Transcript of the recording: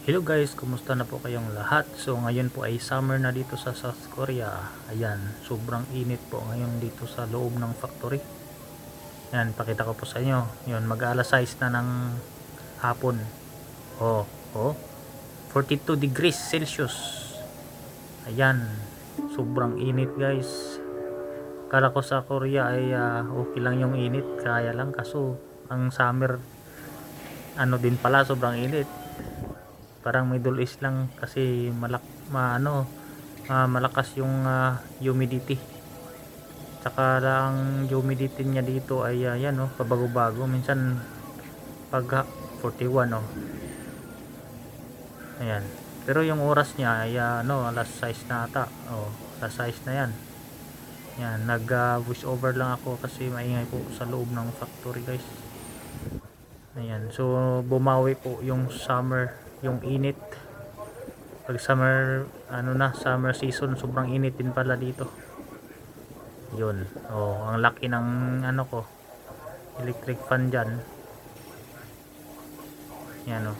Hello guys, kumusta na po kayong lahat? So ngayon po ay summer na dito sa South Korea. Ayan, sobrang init po ngayon dito sa loob ng factory. Ayan, pakita ko po sa inyo. Yun, mag-alas 6 na ng hapon. Oh, oh, 42 degrees Celsius. Ayan, sobrang init guys. Kala ko sa Korea ay okay lang yung init. Kaya lang kaso ang summer ano din pala, sobrang init. Parang Middle East lang kasi malakas yung humidity, tsaka lang humidity niya dito ay yan pabago-bago, minsan pag 41 ayan, pero yung oras niya ay alas 6 na ata, alas 6 na yan. Yan, nag voice over lang ako kasi maingay po sa loob ng factory guys. Ayan, so bumawi po yung summer, yung init. Pag summer summer season, sobrang init din pala dito. Yun, ang laki ng electric fan dyan. Yan